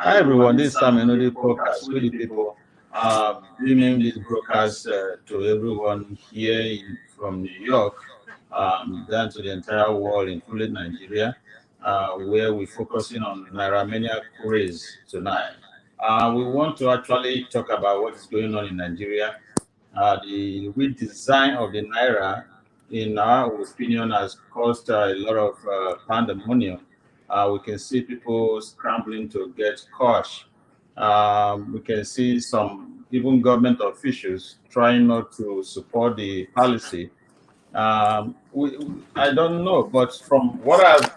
Hi everyone, this is Sam Enodi podcast with the people, bringing this broadcast to everyone here from New York, down to the entire world, including Nigeria, where we're focusing on Nairamania Craze tonight. We want to actually talk about what is going on in Nigeria. The redesign of the Naira, in our opinion, has caused a lot of pandemonium. We can see people scrambling to get cash. We can see some even government officials trying not to support the policy. I don't know, but from what I've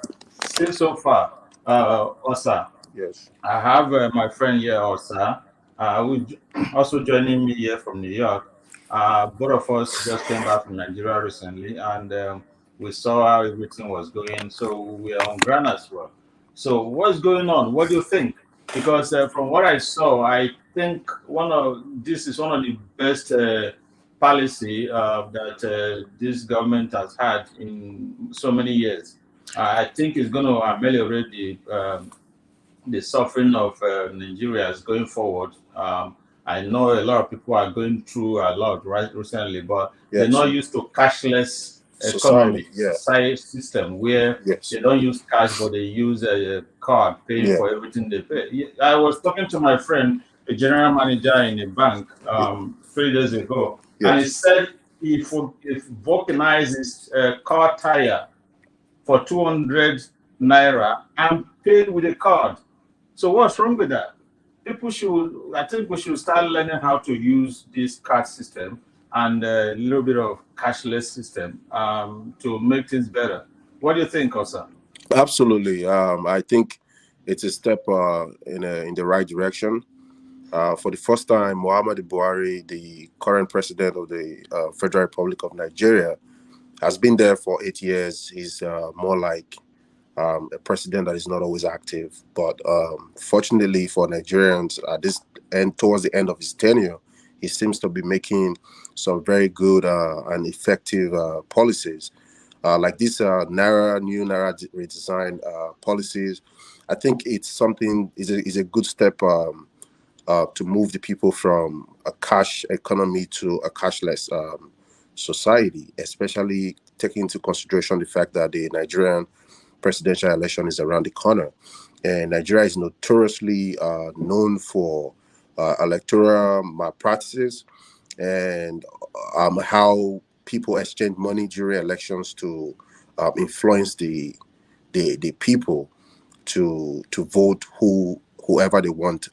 seen so far, Osa, Yes. I have my friend here, Osa, also joining me here from New York. Both of us just came back from Nigeria recently, and we saw how everything was going. So we are on ground as well. So what's going on? What do you think? Because from what I saw, I think this is one of the best policy that this government has had in so many years. I think it's going to ameliorate the suffering of Nigerians going forward. I know a lot of people are going through a lot right recently, but they're not used to cashless economy, society system where they don't use cash, but they use a card paying for everything they pay. I was talking to my friend, a general manager in a bank, 3 days ago, and he said if vulcanizes car tire for 200 naira and paid with a card. So what's wrong with that? I think we should start learning how to use this card system and a little bit of cashless system to make things better. What do you think, Osa? Absolutely. I think it's a step in the right direction. For the first time, Muhammadu Buhari, the current president of the Federal Republic of Nigeria, has been there for 8 years. He's more like a president that is not always active. But fortunately for Nigerians, towards the end of his tenure, he seems to be making some very good and effective policies. Like this new Naira redesign policies. I think it's something is a good step to move the people from a cash economy to a cashless society, especially taking into consideration the fact that the Nigerian presidential election is around the corner. And Nigeria is notoriously known for electoral malpractices and how people exchange money during elections to influence the people to vote whoever they want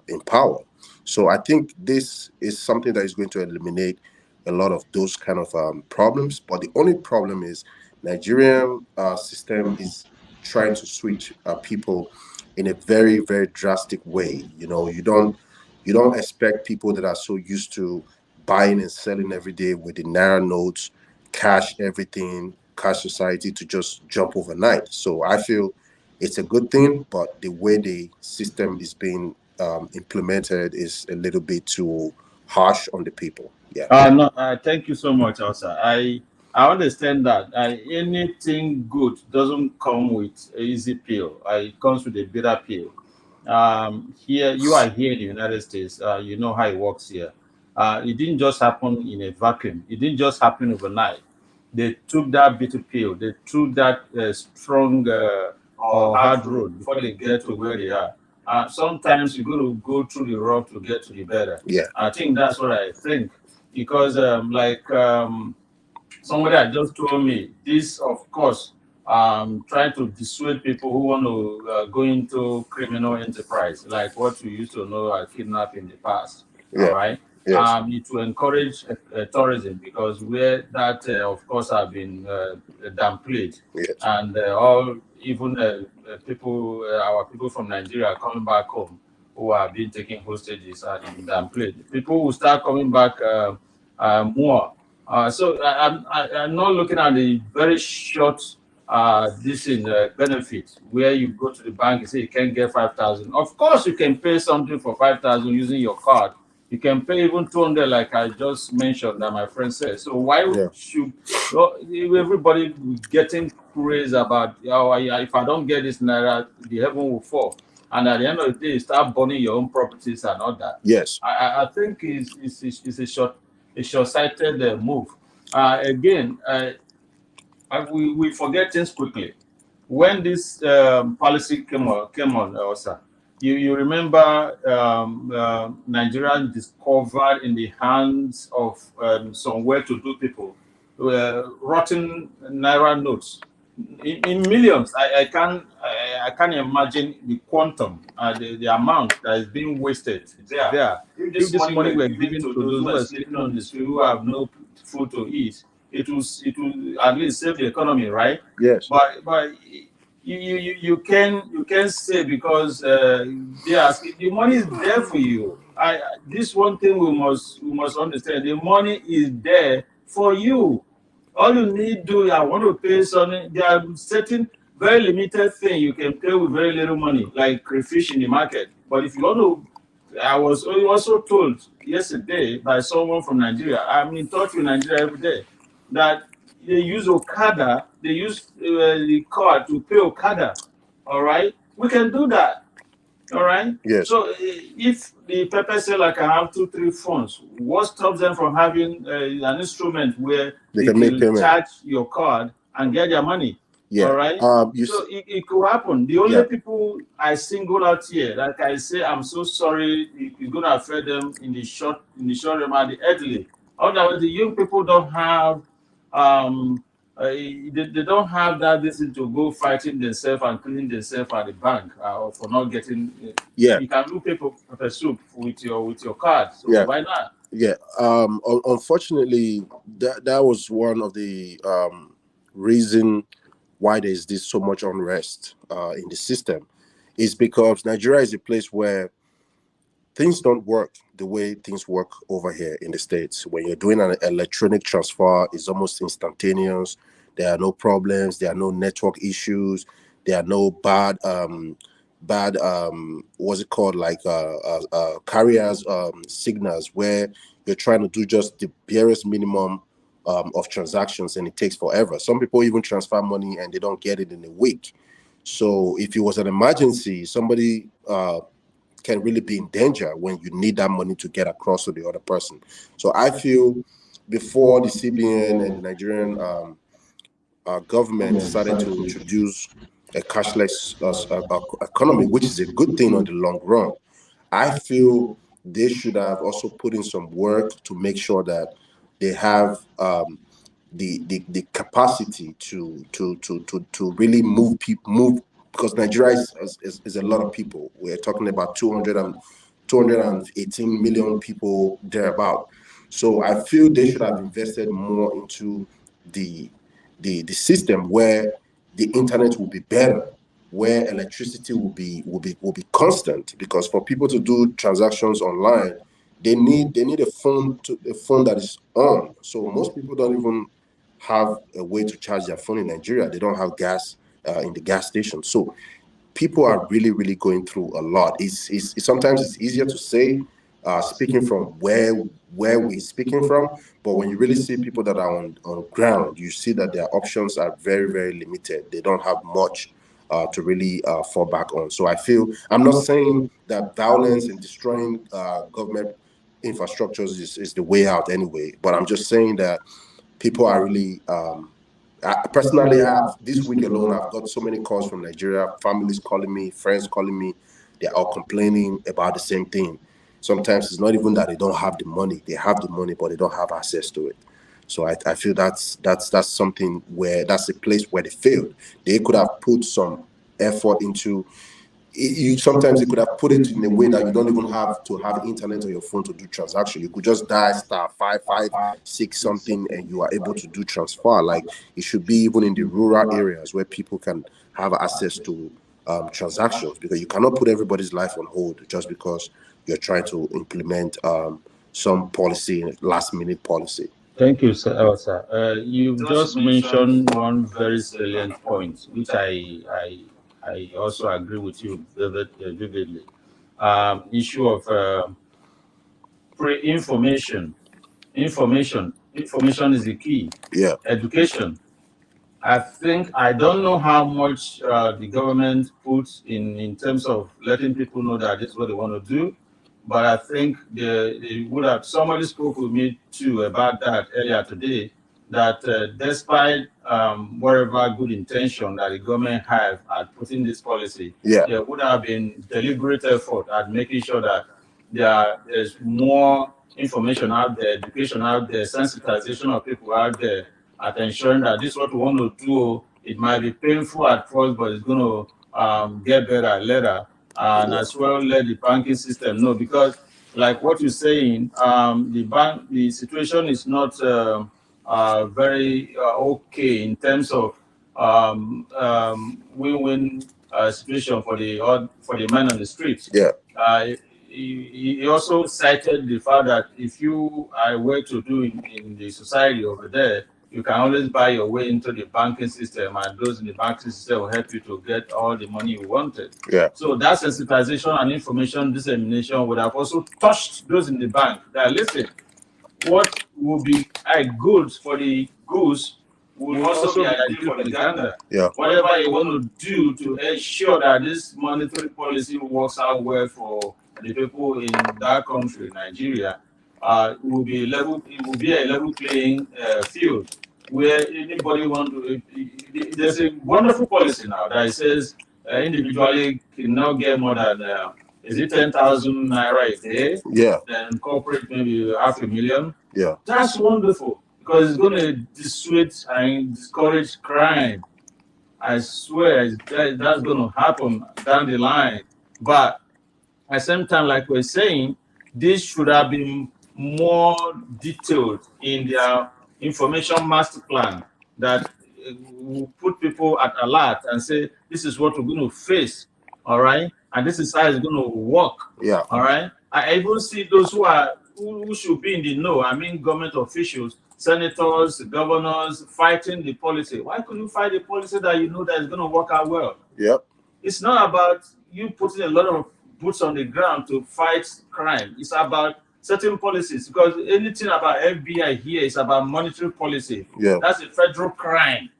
in power. So I think this is something that is going to eliminate a lot of those kind of problems. But the only problem is Nigerian system is trying to switch people in a very, very drastic way. You don't expect people that are so used to buying and selling every day with the naira notes, cash everything, cash society to just jump overnight. So I feel it's a good thing, but the way the system is being implemented is a little bit too harsh on the people. Yeah. No, thank you so much, Osa. I understand that anything good doesn't come with an easy pill. It comes with a bitter pill. Here, you are here in the United States. You know how it works here. It didn't just happen in a vacuum. It didn't just happen overnight. They took that bitter pill. They took that strong or hard road before they get to where they are. Sometimes you got to go through the rough to get to the better. Yeah. I think that's what I think. Because somebody had just told me, this, of course, trying to dissuade people who want to go into criminal enterprise, like what we used to know as kidnapping in the past. Yeah. All right. Yes. It will encourage tourism because where that, of course, have been downplayed, Yes. and even our people from Nigeria coming back home who have been taking hostages are downplayed. People will start coming back more. So I'm not looking at the very short benefit where you go to the bank and say you can get 5,000. Of course, you can pay something for 5,000 using your card. You can pay even 200, like I just mentioned that my friend said. So why should everybody getting crazy about if I don't get this naira, the heaven will fall? and at the end of the day, you start burning your own properties and all that. Yes. I think it's a short-sighted move. Again, we forget things quickly. When this policy came on, also, you remember Nigeria discovered in the hands of some well-to-do people rotten naira notes in millions. I can't imagine the quantum, the amount that is being wasted there. If this money were given to those who are sleeping on the street, who have no food to eat, it will at least save the economy, right? Yes. But you can say, because they ask, the money is there for you. This one thing we must understand: the money is there for you. All you need to do, I want to pay something. There are certain very limited thing you can pay with very little money, like crayfish in the market. But if you want to, I was also told yesterday by someone from Nigeria. I'm in touch with Nigeria every day, that they use Okada, they use the card to pay Okada. All right, we can do that. All right. Yes. So if the pepper seller can have 2, 3 phones, what stops them from having an instrument where They they can make can payment. charge your card and get their money? Yeah. All right. So it could happen. The only people I single out here, like I say, I'm so sorry, it's going to affect them in the short run, at the elderly. Otherwise, the young people don't have they don't have that reason to go fighting themselves and cleaning themselves at the bank for not getting. You can do paper soup with your card. So why not? Yeah. Unfortunately, that was one of the reason why there's this so much unrest in the system, is because Nigeria is a place where things don't work the way things work over here in the States. When you're doing an electronic transfer, it's almost instantaneous. There are no problems. There are no network issues. There are no bad what's it called, like carriers signals, where you're trying to do just the barest minimum of transactions, and it takes forever. Some people even transfer money and they don't get it in a week. So if it was an emergency, somebody can really be in danger when you need that money to get across to the other person. So I feel before the CBN and the Nigerian government started to introduce a cashless economy, which is a good thing on the long run, I feel they should have also put in some work to make sure that they have the capacity to really move people, because Nigeria is a lot of people. We're talking about 218 million people thereabout. So I feel they should have invested more into the system where the internet will be better, where electricity will be constant, because for people to do transactions online, they need a phone that is on. So most people don't even have a way to charge their phone in Nigeria. They don't have gas in the gas station. So people are really, really going through a lot. It's sometimes it's easier to say, speaking from where we're speaking from, but when you really see people that are on ground, you see that their options are very, very limited. They don't have much to really fall back on. So I feel, I'm not saying that violence and destroying government infrastructures is the way out anyway, but I'm just saying that people are really personally, this week alone, I've got so many calls from Nigeria, families calling me, friends calling me. They're all complaining about the same thing. Sometimes it's not even that they don't have the money. They have the money, but they don't have access to it. So I feel that's something where, that's a place where they failed. They could have put some effort into. Sometimes you could have put it in a way that you don't even have to have internet on your phone to do transaction. You could just dial *556 something and you are able to do transfer. Like, it should be even in the rural areas where people can have access to transactions, because you cannot put everybody's life on hold just because you're trying to implement some policy, last minute policy. Thank you, sir. You've just mentioned one very salient point, which I also agree with you vividly. Issue of pre-information. Information is the key. Yeah. Education. I don't know how much the government puts in terms of letting people know that this is what they want to do, but I think they would have. Somebody spoke with me too about that earlier today. That despite whatever good intention that the government have at putting this policy, Yeah. there would have been deliberate effort at making sure that there's more information out there, education out there, sensitization of people out there at ensuring that this is what we want to do. It might be painful at first, but it's going to get better later. And as well, let the banking system know because, like what you're saying, the situation is not very okay in terms of win-win situation for the man on the streets. Yeah. He also cited the fact that if you are well to do in the society over there, you can always buy your way into the banking system, and those in the banking system will help you to get all the money you wanted. Yeah. So that sensitization and information dissemination would have also touched those in the bank that listen, what will be good for the goose will also be ideal for the gander. Yeah. Whatever you want to do to ensure that this monetary policy works out well for the people in that country, Nigeria, it will be level. It will be a level playing field where anybody want to. There's a wonderful policy now that says individually can now get more than is it 10,000 naira a day? Yeah. Then corporate maybe 500,000. Yeah. That's wonderful because it's going to dissuade and discourage crime. I swear that's going to happen down the line. But at the same time, like we're saying, this should have been more detailed in their information master plan that will put people at alert and say, this is what we're going to face, all right? And this is how it's going to work, Yeah. all right? I even see those who should be in the know. I mean, government officials, senators, governors fighting the policy. Why couldn't you fight the policy that you know that is going to work out well? Yep. It's not about you putting a lot of boots on the ground to fight crime. It's about certain policies because anything about FBI here is about monetary policy. Yeah. That's a federal crime,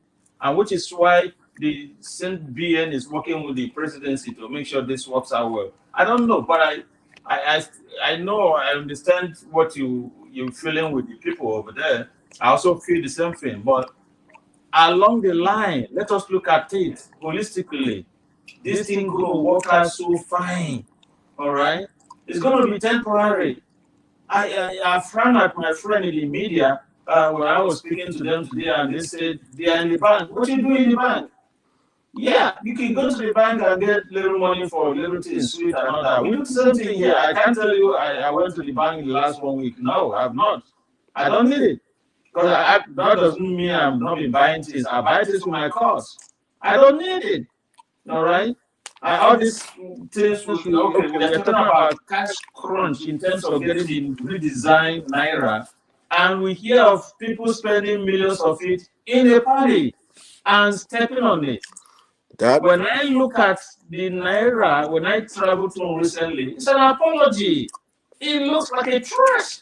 and which is why the BN is working with the presidency to make sure this works out well. I don't know, but I know I understand what you're feeling with the people over there. I also feel the same thing, but along the line, let us look at it holistically. This thing going to work out so fine, all right? It's going to be temporary. I frowned at my friend in the media when I was speaking to them today, and they said they are in the bank. What you do in the bank? Yeah, you can go to the bank and get little money for little things, sweet and all that. We do the same thing here. I can't tell you I went to the bank in the last 1 week. No, I have not. I don't need it. Because that doesn't mean I've not been buying things. I buy things for my cost. I don't need it. All right? All these things, okay, we're talking about cash crunch in terms of getting the redesigned Naira. And we hear of people spending millions of it in a party and stepping on it. When I look at the Naira, when I traveled to recently, it's an apology. It looks like a trash.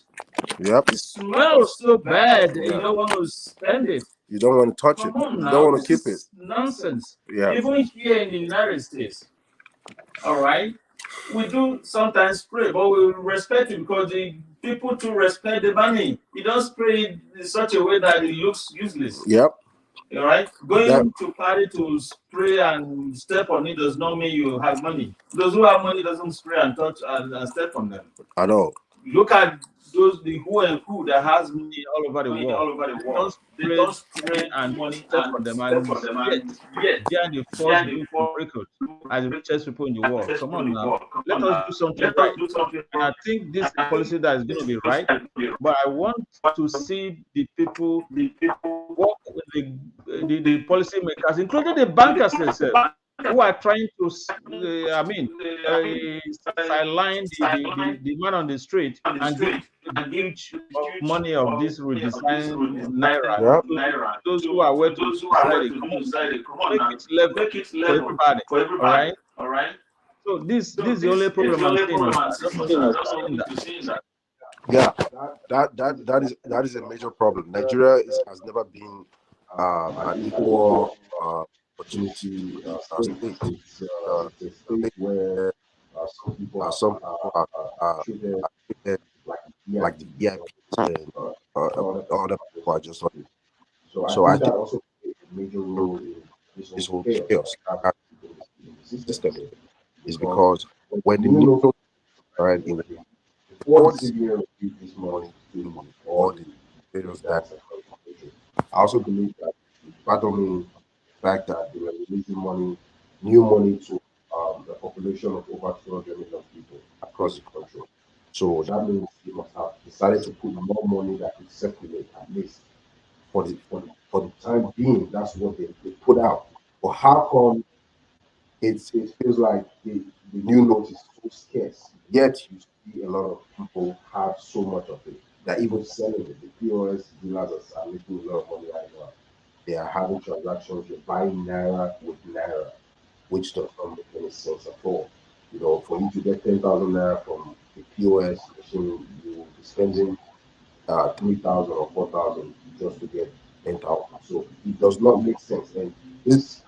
Yep. It smells so bad. You don't want to spend it. You don't want to touch it. You don't want to keep it. Nonsense. Yeah. Even here in the United States, all right, we do sometimes spray, but we respect it because the people to respect the money. You don't spray it in such a way that it looks useless. Yep. All right, going to party to spray and step on it does not mean you have money. Those who have money doesn't spray and touch and step on them. I know. Look at the who and who that has money all over the world. They don't spray and step on them and they are the first record as the richest people in the world. Come on now, let us do something right. And I think this policy that is going to be right, but I want to see the people work with the policy makers, including the bankers themselves, who are trying to, sideline the man on the street and give huge money of this redesigned Naira. Yep. Those who are well to society, make it level for everybody. All right. So this is the only problem I'm seeing. Yeah, that is a major problem. Nigeria has never been an equal opportunity state. It's a state where some people are treated like the VIPs, and other people are just on. So I think this whole chaos that the system is because when the new note right in before the CBN received this money to all the various that I also believe that pardon me the fact that they were releasing money, new money to the population of over 200 million people across the country. So that means they must have decided to put more money that could circulate at least for the time being. That's what they put out. But how come it feels like the new note is so scarce, yet you see a lot of people have so much of it that even selling it, the POS dealers are making a lot of money right now. They are having transactions, you're buying Naira with Naira, which does not make any sense at all. You know, for you to get 10,000 Naira from the POS machine, you will be spending 3,000 or 4,000 just to get 10,000. So it does not make sense. And this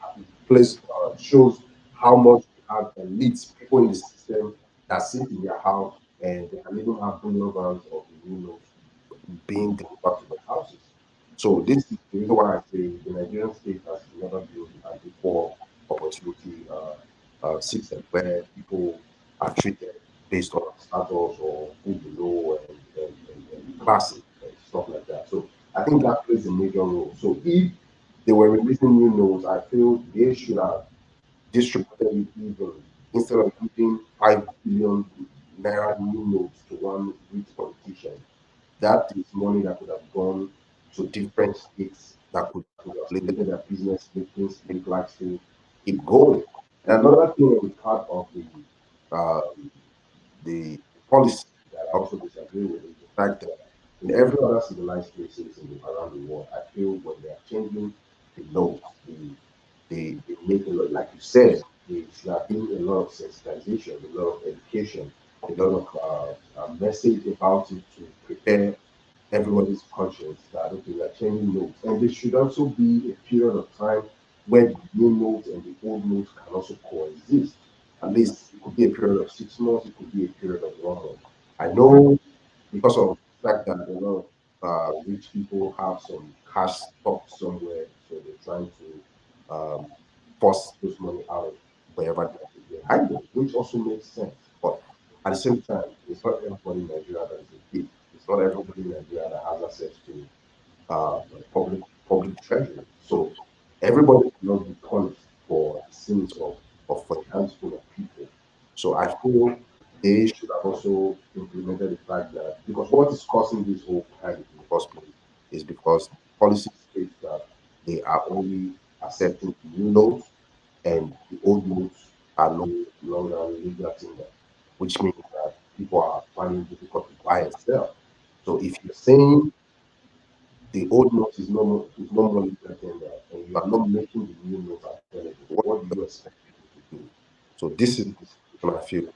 place shows how much we have elites, people in the system that sit in their house and they can even have billion rounds of the new notes being delivered to their houses. So this is the reason why I say the Nigerian state has never been an equal opportunity system where people are treated based on status or who below and classes and stuff like that. So I think that plays a major role. So if they were releasing new notes, I feel they should have distributed it evenly instead of giving 5 billion naira new notes to one rich politician. That is money that could have gone to different states that could have stimulated their business, make things, make life still keep going. And another thing on the part of uh, the policy that I also disagree with is the fact that in every other civilized places around the world, I feel when they are changing the laws, they make a lot, like you said, there should have been a lot of sensitization, a lot of education, a lot of message about it to prepare everybody's conscience that okay, we are changing notes. And there should also be a period of time where the new notes and the old notes can also coexist. At least it could be a period of 6 months, it could be a period of 1 month. I know because of the fact that a lot of rich people have some cash stocked somewhere, so they're trying to force those money out wherever they hide them, which also makes sense. But at the same time, it's not everybody in Nigeria that is a thief. It's not everybody in Nigeria that has access to public treasury. So everybody cannot be punished for the sins of for a handful of people. So I feel they should have also implemented the fact that because what is causing this whole panic in the first place is because the policy states that they are only accepting new notes and the old notes are no longer legal tender, which means that people are finding it difficult to buy and sell. So if you're saying the old note is no more legal tender and you are not making the new note available, what do you expect people to do? So this is the situation I feel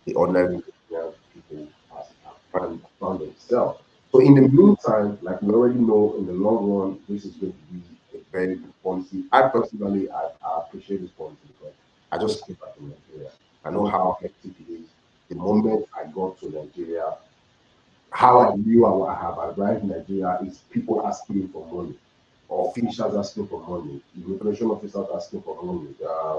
the ordinary Nigerian people have found themselves. So in the meantime, like we already know, in the long run, this is going to be a very good policy. I personally, I appreciate this policy because I just came back from Nigeria. I know how hectic it is. The moment I got to Nigeria, how I knew I have arrived in Nigeria is people asking for money, or officials asking for money, immigration officers asking for money,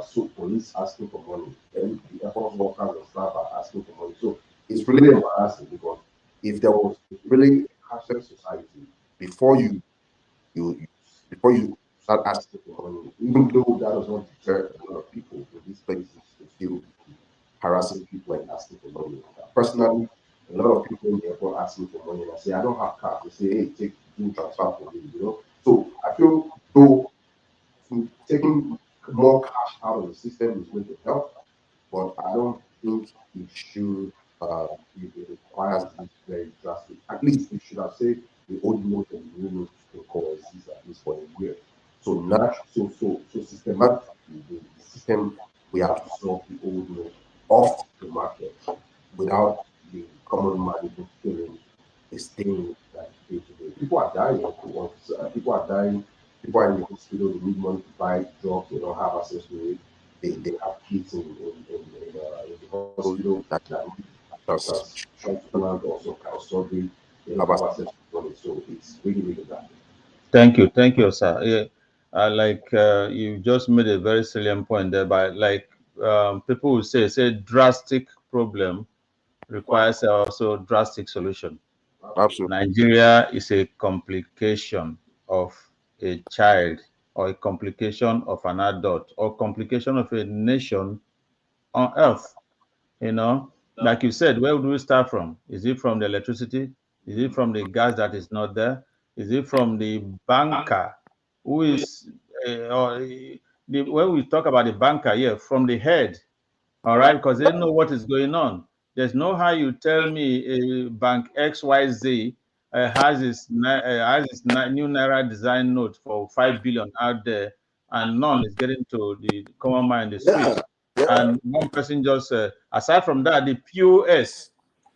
so police asking for money, and the airport workers and staff are asking for money. So it's really embarrassing because if there was really a cashless society before you before you start asking for money, even though that does not deter a lot of people in these places to still harassing people and asking for money. Personally, a lot of people in the airport ask me for money and I say, I don't have cash. They say, hey, do transfer for me, you know. So I feel though taking more cash out of the system is going to help, but I don't think it should. It requires this very drastic. At least it should have said the old note and the new note can coexist at least for a year. So not so systematically the system we have to solve the old note off the market without the common man even feeling the stain that day to day. People are dying. People are dying people are in the hospital, they need money to buy drugs, they don't have access to it. They have kids in the hospital that doctors try to turn out or some kind of surgery, they don't have access to money. So it's really, really bad. Thank you, sir. Yeah, you just made a very salient point there. By people will say drastic problem requires also drastic solution. Absolutely. Nigeria is a complication of a child, or a complication of an adult, or complication of a nation on earth. You know, like you said, where do we start from? Is it from the electricity? Is it from the gas that is not there? Is it from the banker who is, when we talk about the banker, yeah, from the head, all right, because they know what is going on. There's no how you tell me a bank XYZ has its new Naira design note for 5 billion out there, and none is getting to the common man in the street. And one person just, aside from that, the POS,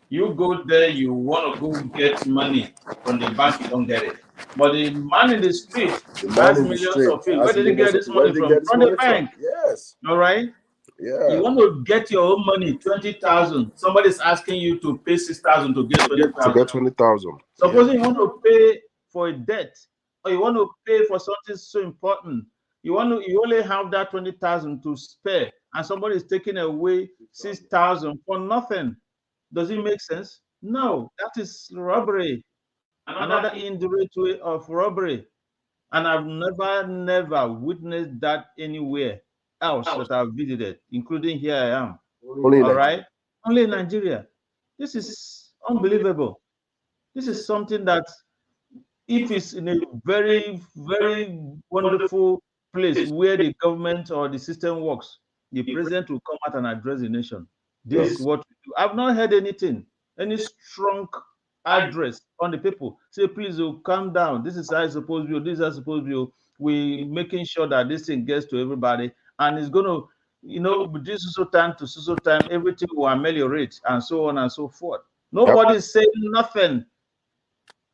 you go there, you want to go get money from the bank, you don't get it. But the man in the street The man has in the millions street of it. Where has did he get millions of this where money did they get from? this From the money from? bank. Yes. All right. You Yeah. want to get your own money, 20,000. Somebody's asking you to pay 6,000 to get To 20,000. get 20,000. Supposing you want to pay for a debt, or you want to pay for something so important, you only have that 20,000 to spare, and somebody is taking away 6,000 for nothing. Does it make sense? No, that is robbery. Another indirect way of robbery. And I've never witnessed that anywhere else that I've visited, including here I am. Only in All Nigeria. right? Only in Nigeria. This is unbelievable. This is something that, if it's in a very, very wonderful place where the government or the system works, the president will come out and address the nation. This is what we do. I've not heard anything, any strong address on the people. Say, please, calm down. This is how it's supposed to be. This is how it's supposed to be. We making sure that this thing gets to everybody, and it's going to, this so time to so time, everything will ameliorate, and so on and so forth. Nobody is saying nothing.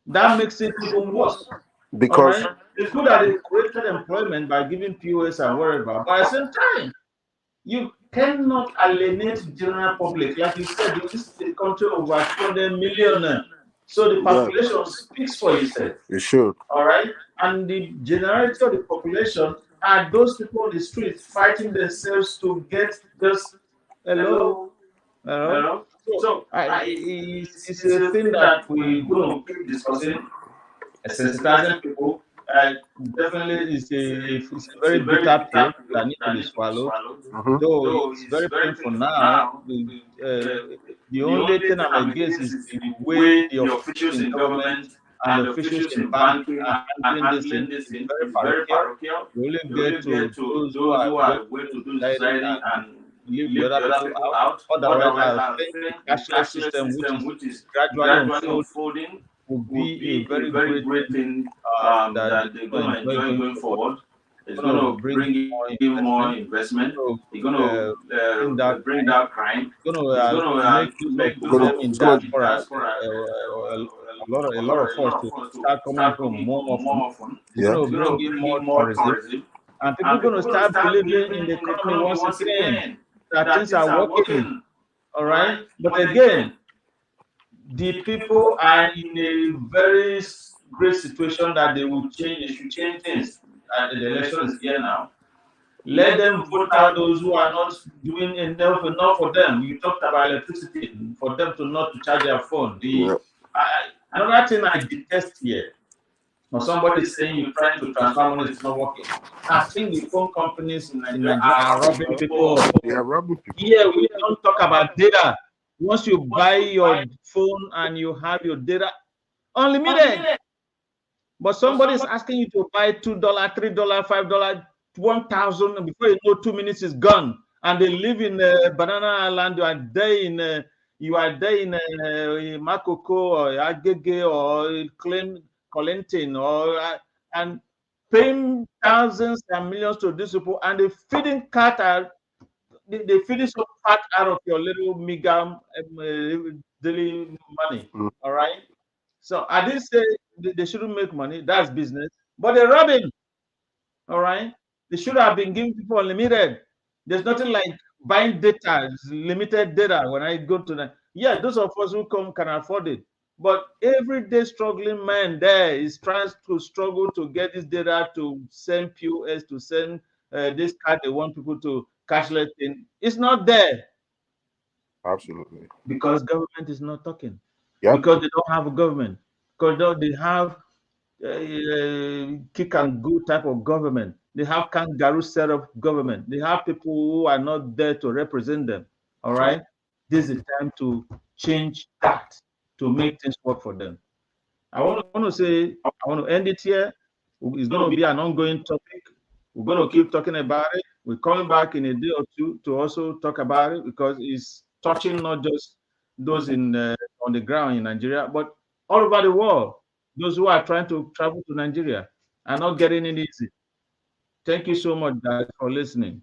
That makes it even worse. All Because right. It's good that they created employment by giving POS and whatever, but at the same time, you cannot alienate the general public. Like you said, this is a country of over 200 million. So the population speaks for itself. it should. All right. And the generality of the population are those people on the streets fighting themselves to get just hello. Hello. So it's a thing that we're going to keep discussing, sensitizing people. Definitely, it's a very bitter pill that needs to be swallowed. Though it's very painful now. The only thing I'm against is the way the officials in government and the officials in banking are handling this thing. It's very parochial. You only get to those who are going to do society and leave the other people out. Otherwise, I think the cashless system, which is gradually unfolding, will be a very great thing that they're going to enjoy going forward. It's going to bring in more investment. It's going to bring that crime. It's going to make use of them in diaspora. A lot of us to start coming home more often. It's going to bring in more tourism, and people are going to start believing in the economy once again, that things are working. All right, but again, the people are in a very great situation that they will change. They should change things. The election is here now. Let them vote out those who are not doing enough for them. You talked about electricity, for them to not to charge their phone. Another thing I detest here, or somebody saying you're trying to transfer money, it's not working. I think the phone companies in Nigeria are robbing people. They are robbing people. Here we don't talk about data. Once you buy your phone and you have your data unlimited, but somebody is asking you to buy $2, $3, $5, 1,000, and before you know, 2 minutes is gone. And they live in Banana Island. You are there in Makoko or Agege or Clinton and paying thousands and millions to these people, and the feeding they feeding some fat out of your little meager daily money. All right. So I didn't say they shouldn't make money. That's business, but they're robbing. All right. They should have been giving people unlimited. There's nothing like buying data, limited data. When I go to the, yeah, those of us who come can afford it. But everyday struggling man there is trying to struggle to get this data to send POS, to send this card they want people to cashless in. It's not there Absolutely. because government is not talking. Yep. Because they don't have a government. Because they have kick and go type of government. They have kangaroo set of government. They have people who are not there to represent them. All right. This is time to change that to make things work for them. I want to say, I want to end it here. It's going to be an ongoing topic. We're going to keep talking about it. We're coming back in a day or two to also talk about it because it's touching not just those in on the ground in Nigeria, but all over the world. Those who are trying to travel to Nigeria are not getting it easy. Thank you so much, guys, for listening.